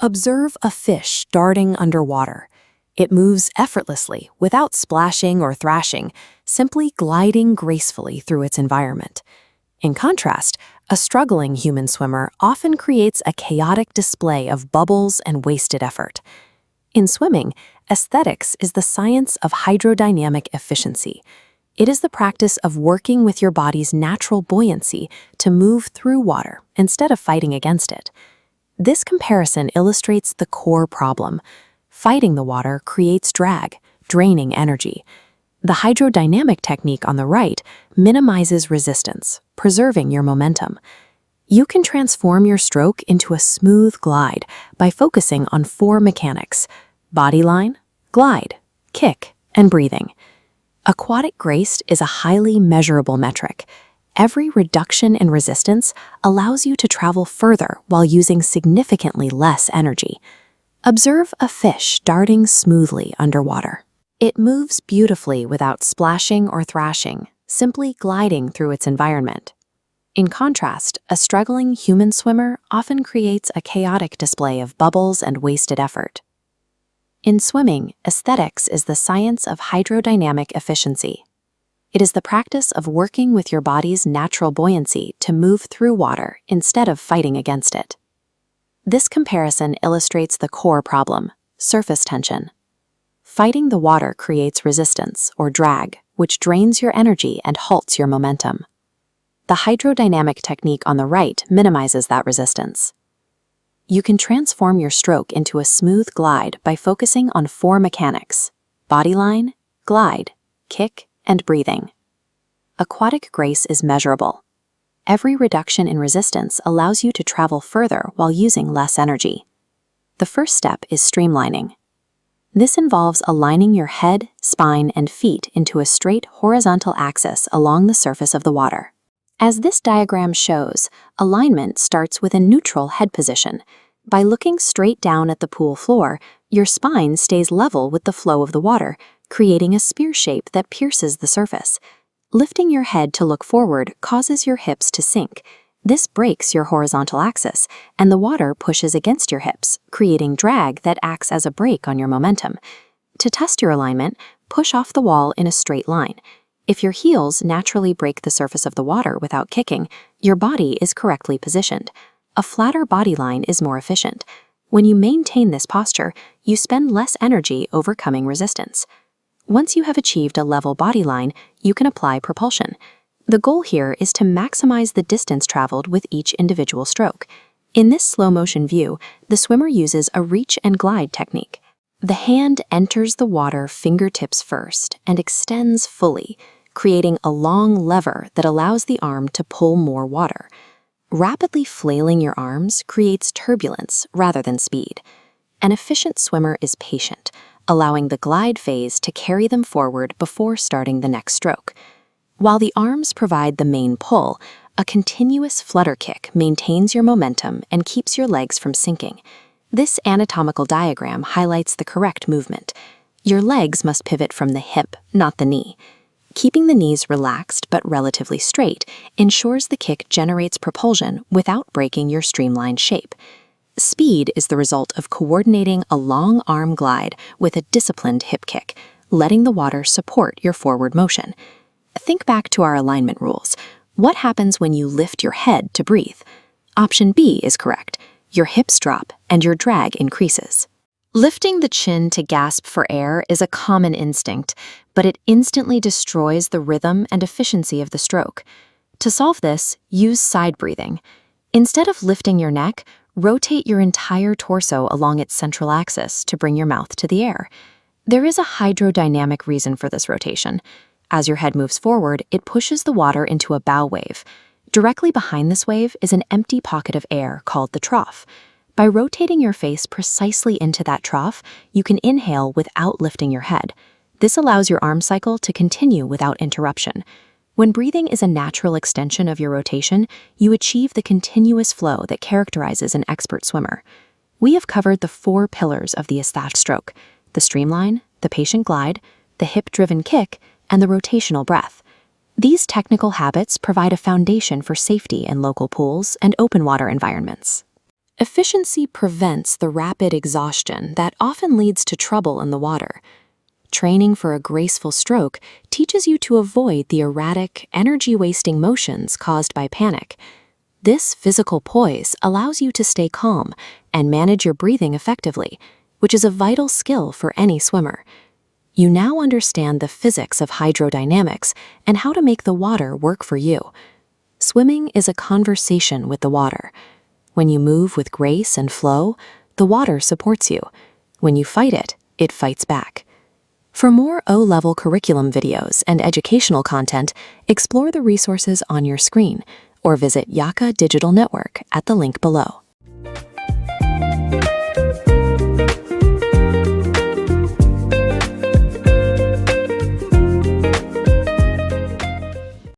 Observe a fish darting underwater. It moves effortlessly, without splashing or thrashing, simply gliding gracefully through its environment. In contrast, a struggling human swimmer often creates a chaotic display of bubbles and wasted effort. In swimming, aesthetics is the science of hydrodynamic efficiency. It is the practice of working with your body's natural buoyancy to move through water instead of fighting against it. This comparison illustrates the core problem. Fighting the water creates drag, draining energy. The hydrodynamic technique on the right minimizes resistance, preserving your momentum. You can transform your stroke into a smooth glide by focusing on 4 mechanics: body line, glide, kick, and breathing. Aquatic grace is a highly measurable metric. Every reduction in resistance allows you to travel further while using significantly less energy. Observe a fish darting smoothly underwater. It moves beautifully without splashing or thrashing, simply gliding through its environment. In contrast, a struggling human swimmer often creates a chaotic display of bubbles and wasted effort. In swimming, aesthetics is the science of hydrodynamic efficiency. It is the practice of working with your body's natural buoyancy to move through water instead of fighting against it. This comparison illustrates the core problem: surface tension. Fighting the water creates resistance, or drag, which drains your energy and halts your momentum. The hydrodynamic technique on the right minimizes that resistance. You can transform your stroke into a smooth glide by focusing on 4 mechanics: body line, glide, kick, and breathing. Aquatic grace is measurable. Every reduction in resistance allows you to travel further while using less energy. The first step is streamlining. This involves aligning your head, spine, and feet into a straight horizontal axis along the surface of the water. As this diagram shows, alignment starts with a neutral head position. By looking straight down at the pool floor, your spine stays level with the flow of the water, creating a spear shape that pierces the surface. Lifting your head to look forward causes your hips to sink. This breaks your horizontal axis, and the water pushes against your hips, creating drag that acts as a brake on your momentum. To test your alignment, push off the wall in a straight line. If your heels naturally break the surface of the water without kicking, your body is correctly positioned. A flatter body line is more efficient. When you maintain this posture, you spend less energy overcoming resistance. Once you have achieved a level body line, you can apply propulsion. The goal here is to maximize the distance traveled with each individual stroke. In this slow-motion view, the swimmer uses a reach and glide technique. The hand enters the water fingertips first and extends fully, creating a long lever that allows the arm to pull more water. Rapidly flailing your arms creates turbulence rather than speed. An efficient swimmer is patient, allowing the glide phase to carry them forward before starting the next stroke. While the arms provide the main pull, a continuous flutter kick maintains your momentum and keeps your legs from sinking. This anatomical diagram highlights the correct movement. Your legs must pivot from the hip, not the knee. Keeping the knees relaxed but relatively straight ensures the kick generates propulsion without breaking your streamlined shape. Speed is the result of coordinating a long arm glide with a disciplined hip kick, letting the water support your forward motion. Think back to our alignment rules. What happens when you lift your head to breathe? Option B is correct. Your hips drop and your drag increases. Lifting the chin to gasp for air is a common instinct, but it instantly destroys the rhythm and efficiency of the stroke. To solve this, use side breathing. Instead of lifting your neck, rotate your entire torso along its central axis to bring your mouth to the air. There is a hydrodynamic reason for this rotation. As your head moves forward, it pushes the water into a bow wave. Directly behind this wave is an empty pocket of air called the trough. By rotating your face precisely into that trough, you can inhale without lifting your head. This allows your arm cycle to continue without interruption. When breathing is a natural extension of your rotation, you achieve the continuous flow that characterizes an expert swimmer. We have covered the 4 pillars of the aesthetic stroke: the streamline, the patient glide, the hip-driven kick, and the rotational breath. These technical habits provide a foundation for safety in local pools and open water environments. Efficiency prevents the rapid exhaustion that often leads to trouble in the water. Training for a graceful stroke teaches you to avoid the erratic, energy-wasting motions caused by panic. This physical poise allows you to stay calm and manage your breathing effectively, which is a vital skill for any swimmer. You now understand the physics of hydrodynamics and how to make the water work for you. Swimming is a conversation with the water. When you move with grace and flow, the water supports you. When you fight it, it fights back. For more O-level curriculum videos and educational content, explore the resources on your screen or visit Yaka Digital Network at the link below.